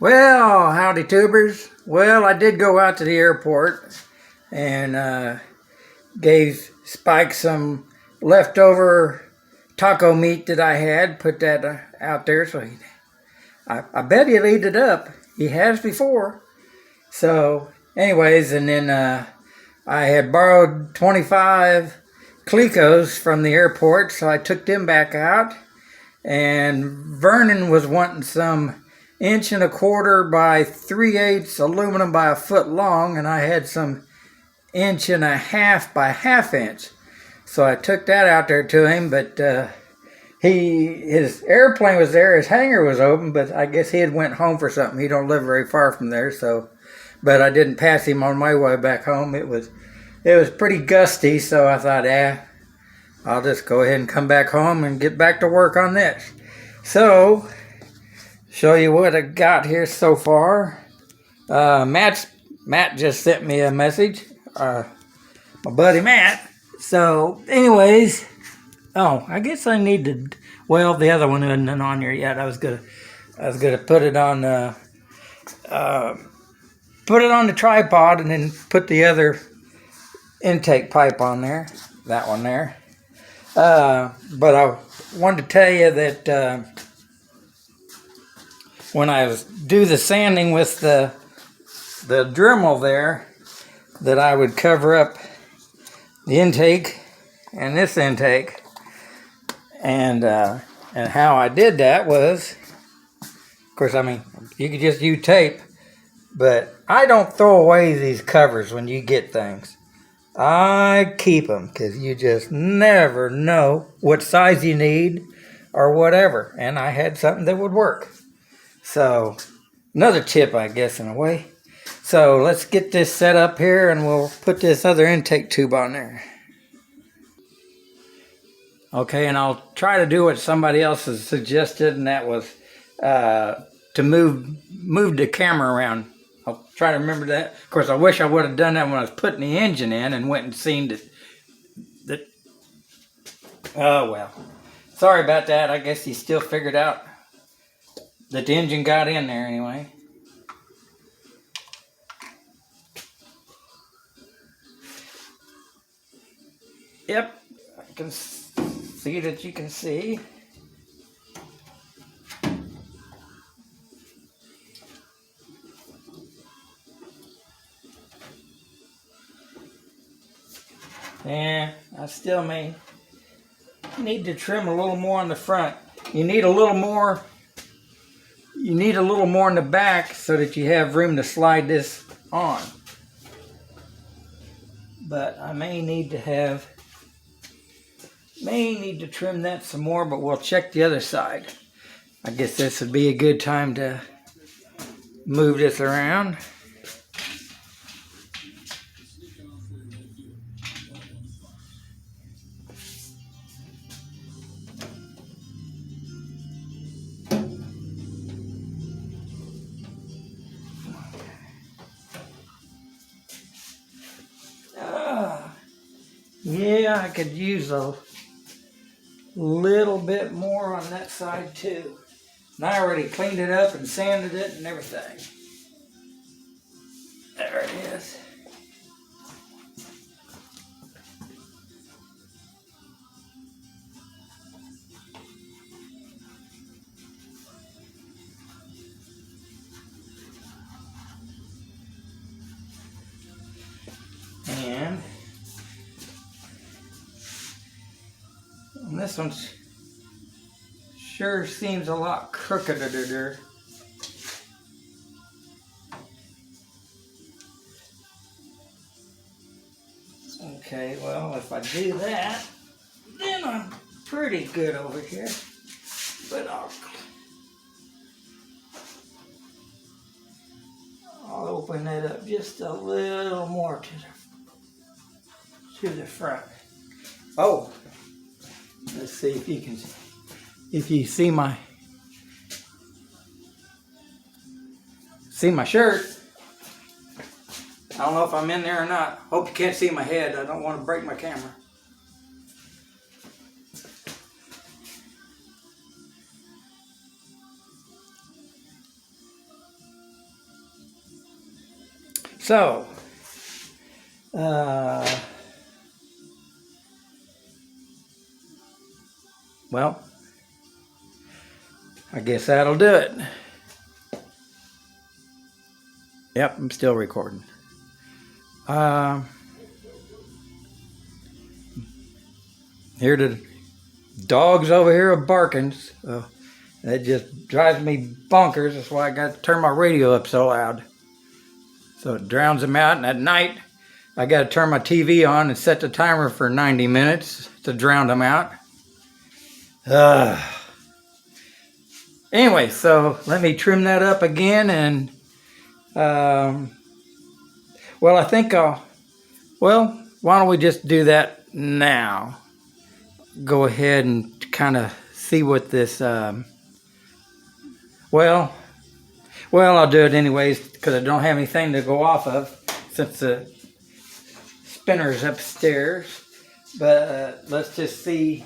Well, howdy tubers. Well, I did go out to the airport and gave Spike some leftover taco meat that I had, put that out there. So I bet he'll eat it up. He has before. So anyways, and then I had borrowed 25 Clicos from the airport, so I took them back out. And Vernon was wanting some 1.25 inch by 3/8 aluminum by a foot long, and I had some 1.5 inch by 1/2 inch. So I took that out there to him, but his airplane was there, his hangar was open, but I guess he had went home for something. He don't live very far from there, so but I didn't pass him on my way back home. It was pretty gusty, so I thought, I'll just go ahead and come back home and get back to work on this. So, show you what I got here so far. Matt just sent me a message. My buddy Matt. So, anyways, I guess I need to. Well, the other one isn't on here yet. I was gonna put it on the tripod and then put the other intake pipe on there. That one there. But I wanted to tell you that when I do the sanding with the Dremel there, that I would cover up the intake and this intake, and how I did that was, of course, I mean, you could just use tape, but I don't throw away these covers when you get things. I keep them because you just never know what size you need or whatever. And I had something that would work. So, another tip, I guess, in a way. So, let's get this set up here and we'll put this other intake tube on there. Okay, and I'll try to do what somebody else has suggested, and that was to move the camera around. I'll try to remember that. Of course, I wish I would have done that when I was putting the engine in and went and seen that. Oh, well. Sorry about that. I guess he still figured out that the engine got in there anyway. Yep. I can see that you can see. Yeah, I still may need to trim a little more on the front. You need a little more in the back so that you have room to slide this on. But I may need to trim that some more, but we'll check the other side. I guess this would be a good time to move this around. Yeah, I could use a little bit more on that side too. And I already cleaned it up and sanded it and everything. There it is. And this one sure seems a lot crookeder. Okay, well, if I do that, then I'm pretty good over here. But I'll open it up just a little more to the front. Oh, let's see if you see my shirt. I don't know if I'm in there or not. Hope you can't see my head. I don't want to break my camera. So, well, I guess that'll do it. Yep, I'm still recording. Here the dogs over here are barking. So that just drives me bonkers. That's why I got to turn my radio up so loud. So it drowns them out. And at night, I got to turn my TV on and set the timer for 90 minutes to drown them out. Anyway, so let me trim that up again. And, well, I think why don't we just do that now? Go ahead and kind of see what this, well, I'll do it anyways because I don't have anything to go off of since the spinner's upstairs. But let's just see.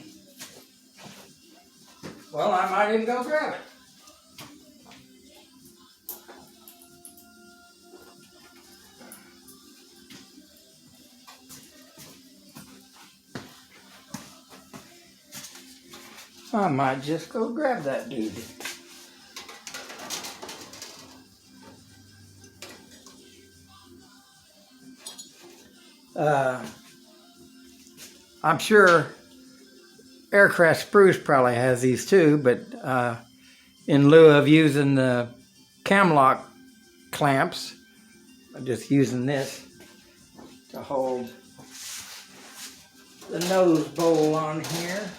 Well, I might even go grab it. I might just go grab that dude. I'm sure Aircraft Spruce probably has these too, but in lieu of using the Camlock clamps, I'm just using this to hold the nose bowl on here.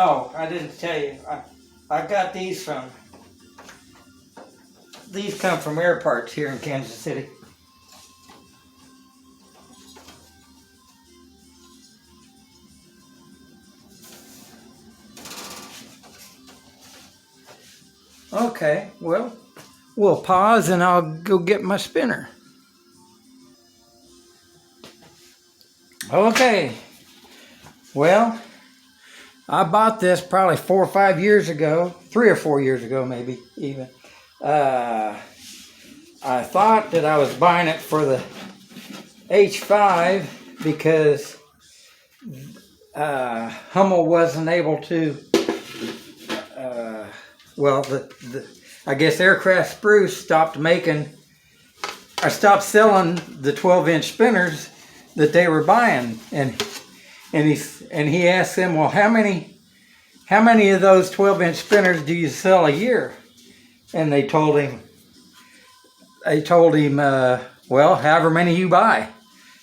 Oh, I didn't tell you. I got these from. These come from Air Parts here in Kansas City. Okay, well, we'll pause and I'll go get my spinner. Okay, well, I bought this probably 4 or 5 years ago, 3 or 4 years ago maybe even. I thought that I was buying it for the H5 because Hummel wasn't able to, I guess Aircraft Spruce stopped selling the 12-inch spinners that they were buying, and he asked them, well, how many of those 12-inch spinners do you sell a year? And they told him, well, however many you buy.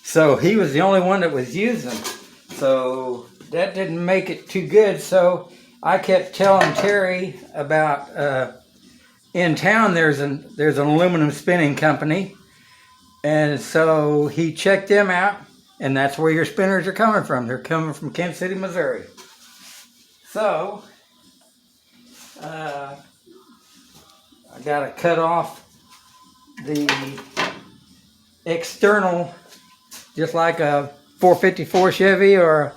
So he was the only one that was using them. So that didn't make it too good. So I kept telling Terry about in town there's an aluminum spinning company, and so he checked them out, and that's where your spinners are coming from. They're coming from Kansas City, Missouri. So I got to cut off the external, just like a 454 Chevy or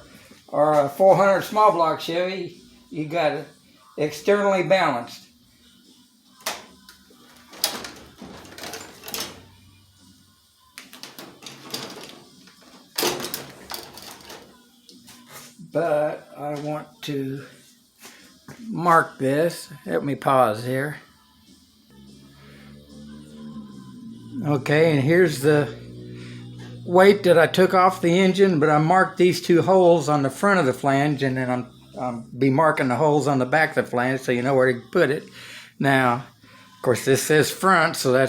a 400 small block Chevy. You got it externally balanced. But I want to mark this. Let me pause here. Okay, and here's the weight that I took off the engine, but I marked these 2 holes on the front of the flange, and then I'll be marking the holes on the back of the flange so you know where to put it. Now, of course, this says front, so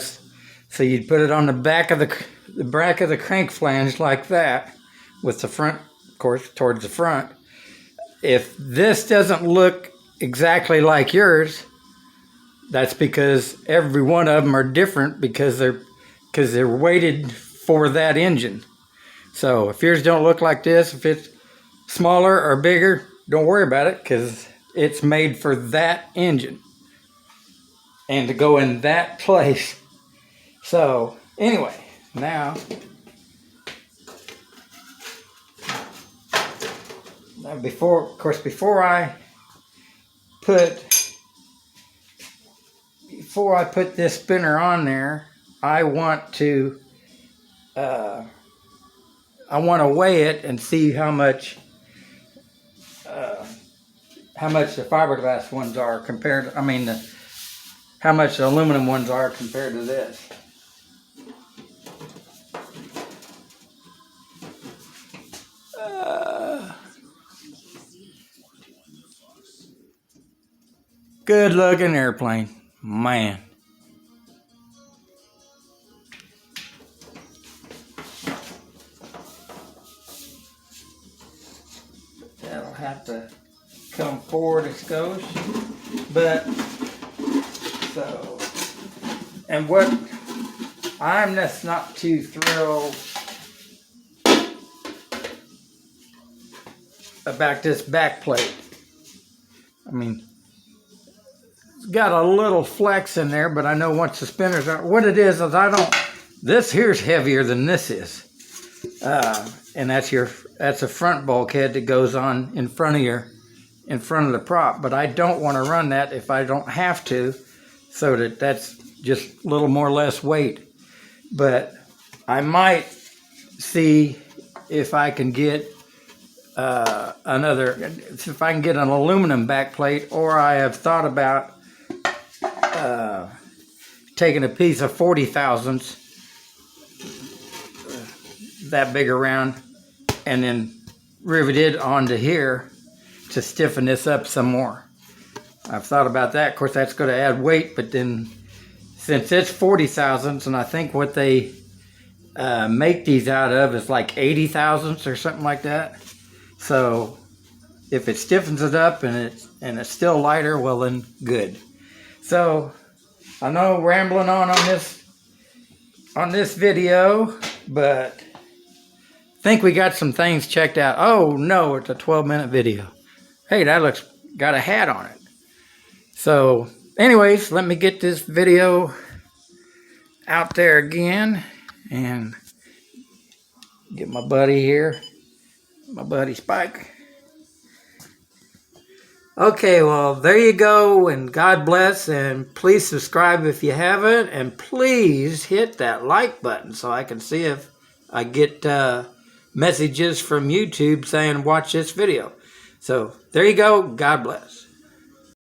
you'd put it on the back of the crank flange like that, with the front, of course, towards the front. If this doesn't look exactly like yours, that's because every one of them are different because they're weighted for that engine. So if yours don't look like this, if it's smaller or bigger, don't worry about it because it's made for that engine. and to go in that place. So anyway, now before I put this spinner on there, I want to weigh it and see how much the fiberglass ones are compared to, how much the aluminum ones are compared to this. Good looking airplane, man. That'll have to come forward as goes, but so, and what I'm just not too thrilled about this back plate. I mean, it's got a little flex in there, but I know once the spinners are, what it is this here's heavier than this is. And that's a front bulkhead that goes on in front of the prop, but I don't want to run that if I don't have to, so that's just a little more or less weight. But I might see if I can get an aluminum back plate, or I have thought about taking a piece of 40 thousandths, that big around, and then rivet it onto here to stiffen this up some more. I've thought about that. Of course, that's going to add weight, but then since it's 40 thousandths, and I think what they make these out of is like 80 thousandths or something like that. So if it stiffens it up and it's still lighter, well then good. So I know rambling on this video, but I think we got some things checked out. Oh no, it's a 12-minute video. Hey, that got a hat on it. So anyways, let me get this video out there again and get my buddy here, my buddy Spike. Okay, well, there you go, and God bless, and please subscribe if you haven't, and please hit that like button so I can see if I get messages from YouTube saying watch this video. So there you go. God bless.